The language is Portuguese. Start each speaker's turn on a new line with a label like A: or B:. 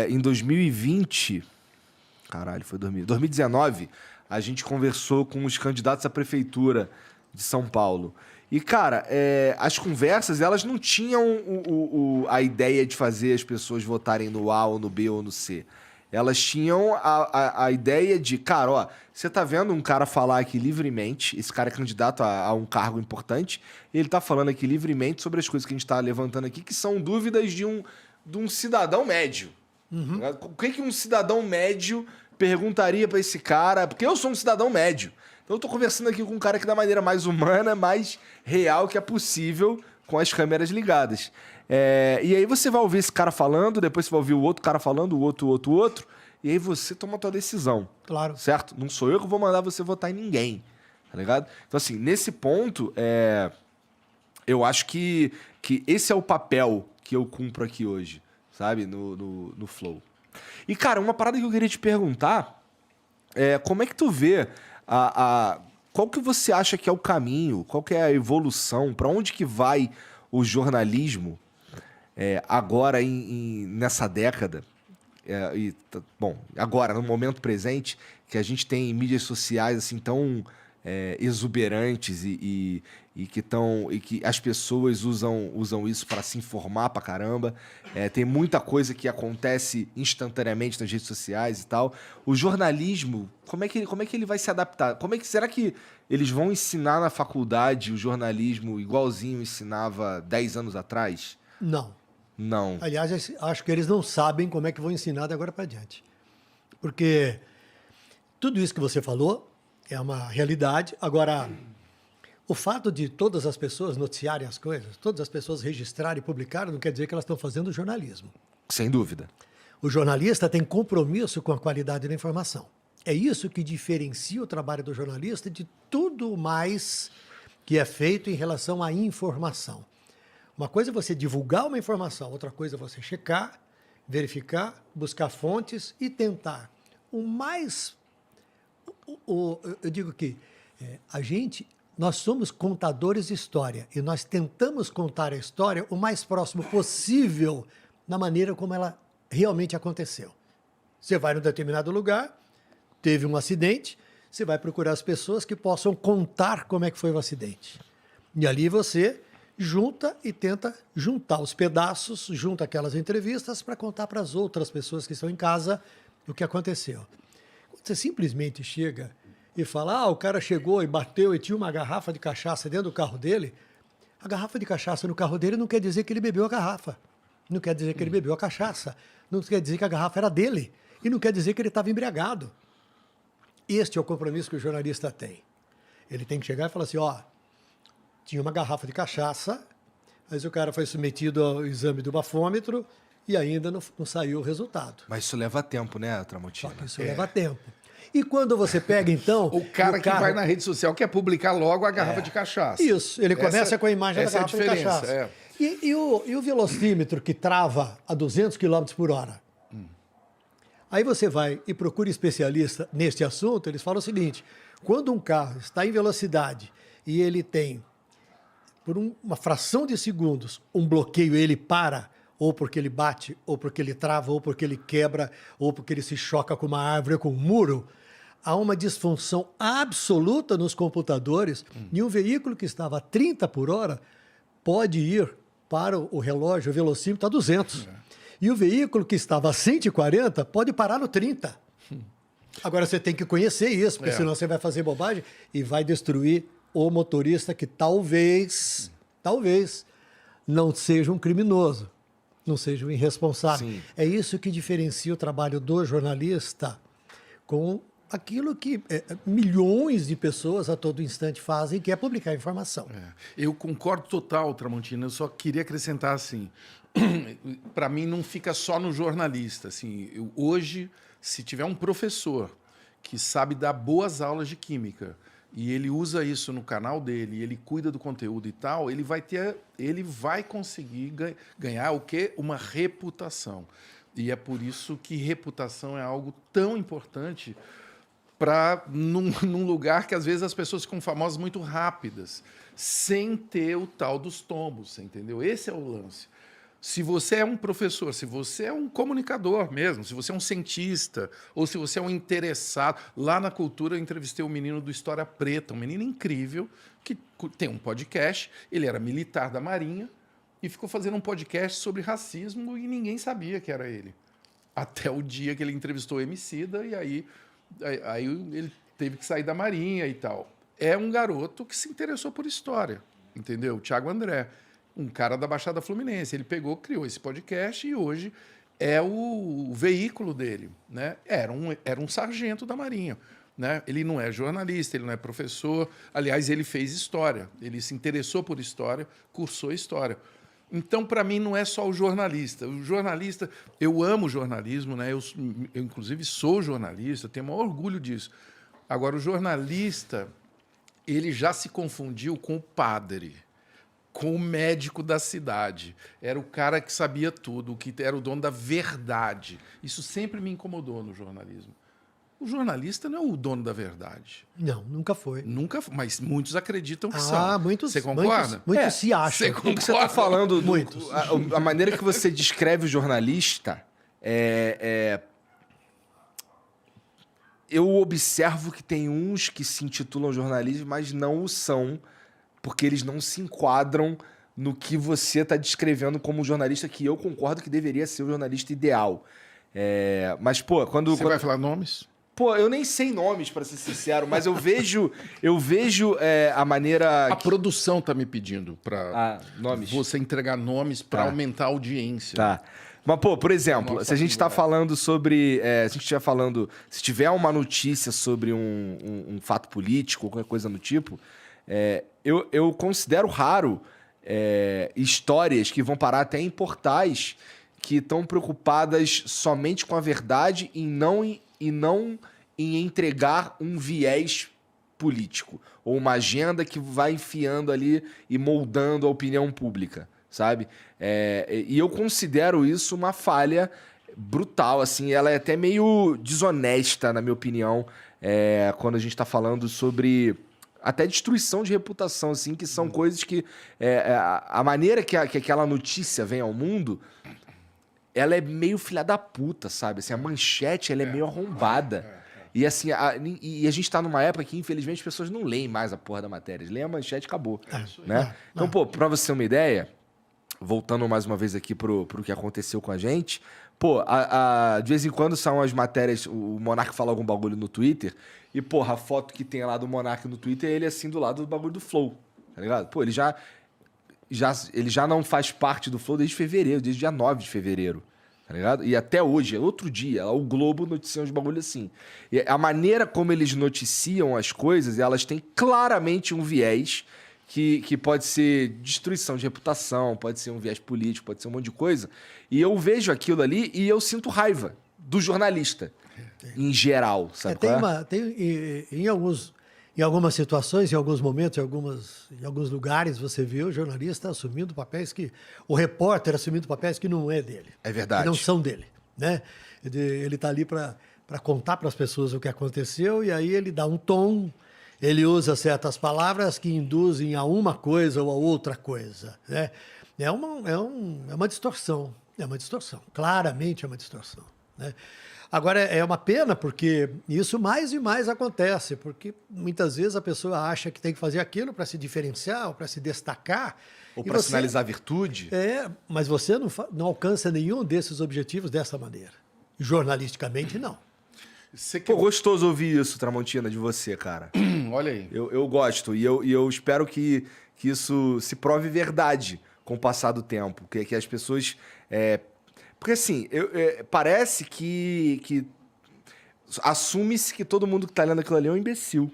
A: Em 2020... Caralho, foi 2019, a gente conversou com os candidatos à prefeitura de São Paulo. E, cara, as conversas, elas não tinham a ideia de fazer as pessoas votarem no A ou no B ou no C. Elas tinham a ideia de, cara, ó, você tá vendo um cara falar aqui livremente, esse cara é candidato a um cargo importante, ele tá falando aqui livremente sobre as coisas que a gente tá levantando aqui, que são dúvidas de um cidadão médio.
B: Uhum.
A: O que um cidadão médio perguntaria pra esse cara? Porque eu sou um cidadão médio. Então eu tô conversando aqui com um cara que da maneira mais humana, mais real que é possível, com as câmeras ligadas. E aí você vai ouvir esse cara falando, depois você vai ouvir o outro cara falando, o outro, e aí você toma a tua decisão.
B: Claro.
A: Certo? Não sou eu que vou mandar você votar em ninguém. Tá ligado? Então assim, nesse ponto, eu acho que esse é o papel que eu cumpro aqui hoje, sabe? No Flow. E, cara, uma parada que eu queria te perguntar como é que tu vê qual que você acha que é o caminho, qual que é a evolução, para onde que vai o jornalismo agora nessa década? Bom, agora, no momento presente, que a gente tem mídias sociais assim tão exuberantes e que as pessoas usam isso para se informar pra caramba. Tem muita coisa que acontece instantaneamente nas redes sociais e tal. O jornalismo, como é que ele vai se adaptar? Será que eles vão ensinar na faculdade o jornalismo igualzinho ensinava 10 anos atrás?
B: Não.
A: Não.
B: Aliás, acho que eles não sabem como é que vão ensinar de agora para diante. Porque tudo isso que você falou é uma realidade. Agora, o fato de todas as pessoas noticiarem as coisas, todas as pessoas registrarem e publicarem, não quer dizer que elas estão fazendo jornalismo.
A: Sem dúvida.
B: O jornalista tem compromisso com a qualidade da informação. É isso que diferencia o trabalho do jornalista de tudo mais que é feito em relação à informação. Uma coisa é você divulgar uma informação, outra coisa é você checar, verificar, buscar fontes e tentar eu digo que nós somos contadores de história e nós tentamos contar a história o mais próximo possível na maneira como ela realmente aconteceu. Você vai num determinado lugar, teve um acidente, você vai procurar as pessoas que possam contar como é que foi o acidente. E ali você junta e tenta juntar os pedaços, junta aquelas entrevistas para contar para as outras pessoas que estão em casa o que aconteceu. Quando você simplesmente chega e fala, o cara chegou e bateu e tinha uma garrafa de cachaça dentro do carro dele, a garrafa de cachaça no carro dele não quer dizer que ele bebeu a garrafa, não quer dizer que ele bebeu a cachaça, não quer dizer que a garrafa era dele e não quer dizer que ele estava embriagado. Este é o compromisso que o jornalista tem. Ele tem que chegar e falar assim, tinha uma garrafa de cachaça, mas o cara foi submetido ao exame do bafômetro e ainda não saiu o resultado.
A: Mas isso leva tempo, né, Tramontina?
B: Só que isso leva tempo. E quando você pega, então...
C: O cara que vai na rede social quer publicar logo a garrafa de cachaça.
B: Isso, ele começa com a imagem da garrafa de cachaça. E o velocímetro que trava a 200 km por hora? Aí você vai e procura especialista neste assunto, eles falam o seguinte, quando um carro está em velocidade e ele tem, por uma fração de segundos, um bloqueio, ele para, ou porque ele bate, ou porque ele trava, ou porque ele quebra, ou porque ele se choca com uma árvore, com um muro, há uma disfunção absoluta nos computadores e um veículo que estava a 30 por hora pode ir para o relógio, o velocímetro, a 200. E o veículo que estava a 140 pode parar no 30. Agora você tem que conhecer isso, porque senão você vai fazer bobagem e vai destruir o motorista que talvez não seja um criminoso, não seja um irresponsável.
A: Sim.
B: É isso que diferencia o trabalho do jornalista com aquilo que milhões de pessoas a todo instante fazem, que é publicar informação.
C: Eu concordo total, Tramontina. Eu só queria acrescentar assim, para mim não fica só no jornalista. Assim, hoje, se tiver um professor que sabe dar boas aulas de química e ele usa isso no canal dele, ele cuida do conteúdo e tal, ele vai conseguir ganhar o quê? Uma reputação. E é por isso que reputação é algo tão importante num lugar que às vezes as pessoas ficam famosas muito rápidas, sem ter o tal dos tombos, entendeu? Esse é o lance. Se você é um professor, se você é um comunicador mesmo, se você é um cientista, ou se você é um interessado... Lá na Cultura eu entrevistei um menino do História Preta, um menino incrível, que tem um podcast, ele era militar da Marinha, e ficou fazendo um podcast sobre racismo e ninguém sabia que era ele. Até o dia que ele entrevistou o Emicida, e aí ele teve que sair da Marinha e tal. É um garoto que se interessou por história, entendeu? O Thiago André, um cara da Baixada Fluminense. Ele pegou, criou esse podcast e hoje é o veículo dele, né? Era um sargento da Marinha, né? Ele não é jornalista, ele não é professor. Aliás, ele fez história. Ele se interessou por história, cursou história. Então, para mim, não é só o jornalista. O jornalista, eu amo jornalismo, né? Eu inclusive, sou jornalista, tenho o maior orgulho disso. Agora, o jornalista, ele já se confundiu com o padre, com o médico da cidade. Era o cara que sabia tudo, que era o dono da verdade. Isso sempre me incomodou no jornalismo. O jornalista não é o dono da verdade.
B: Não, nunca foi.
C: Nunca, mas muitos acreditam que são.
B: Muitos.
C: Você concorda?
B: Muitos se acham.
C: Você
A: O que você está falando,
B: Muitos.
A: A maneira que você descreve o jornalista eu observo que tem uns que se intitulam jornalistas, mas não o são, porque eles não se enquadram no que você está descrevendo como jornalista, que eu concordo que deveria ser o jornalista ideal. Mas, pô,
C: Você vai falar nomes?
A: Pô, eu nem sei nomes, para ser sincero, mas eu vejo a maneira...
C: A produção está me pedindo para
A: nomes.
C: você entregar nomes para aumentar a audiência.
A: Tá. Mas, pô, por exemplo, se a gente está falando sobre... se tiver uma notícia sobre um fato político, qualquer coisa do tipo, eu considero raro histórias que vão parar até em portais que estão preocupadas somente com a verdade e não em entregar um viés político ou uma agenda que vai enfiando ali e moldando a opinião pública, sabe? E eu considero isso uma falha brutal, assim, ela é até meio desonesta, na minha opinião, quando a gente está falando sobre até destruição de reputação, assim, que são coisas que a maneira que aquela notícia vem ao mundo, ela é meio filha da puta, sabe? Assim, a manchete, ela é meio arrombada. E assim, a gente tá numa época que, infelizmente, as pessoas não leem mais a porra da matéria. Eles leem a manchete e acabou. Né? Então, pô, pra você ter uma ideia, voltando mais uma vez aqui pro que aconteceu com a gente, pô, de vez em quando são as matérias, o Monark fala algum bagulho no Twitter, e, porra, a foto que tem lá do Monark no Twitter é ele assim do lado do bagulho do Flow, tá ligado? Pô, ele já não faz parte do Flow desde fevereiro, desde dia 9 de fevereiro, tá ligado? E até hoje, outro dia, o Globo noticia uns bagulho assim. E a maneira como eles noticiam as coisas, elas têm claramente um viés que pode ser destruição de reputação, pode ser um viés político, pode ser um monte de coisa. E eu vejo aquilo ali e eu sinto raiva do jornalista, em geral, sabe?
B: Em algumas situações, em alguns momentos, em alguns lugares, você vê o jornalista assumindo papéis o repórter assumindo papéis que não é dele.
A: É verdade.
B: Que não são dele, né? Ele está ali para contar para as pessoas o que aconteceu e aí ele dá um tom, ele usa certas palavras que induzem a uma coisa ou a outra coisa, né? É uma distorção, claramente é uma distorção, né? Agora, é uma pena porque isso mais e mais acontece, porque muitas vezes a pessoa acha que tem que fazer aquilo para se diferenciar ou para se destacar.
A: Ou para sinalizar virtude.
B: Mas você não alcança nenhum desses objetivos dessa maneira. Jornalisticamente, não.
A: Pô, gostoso ouvir isso, Tramontina, de você, cara.
C: Olha aí.
A: Eu gosto e eu espero que isso se prove verdade com o passar do tempo, que as pessoas... Porque assim, parece que assume-se que todo mundo que tá lendo aquilo ali é um imbecil.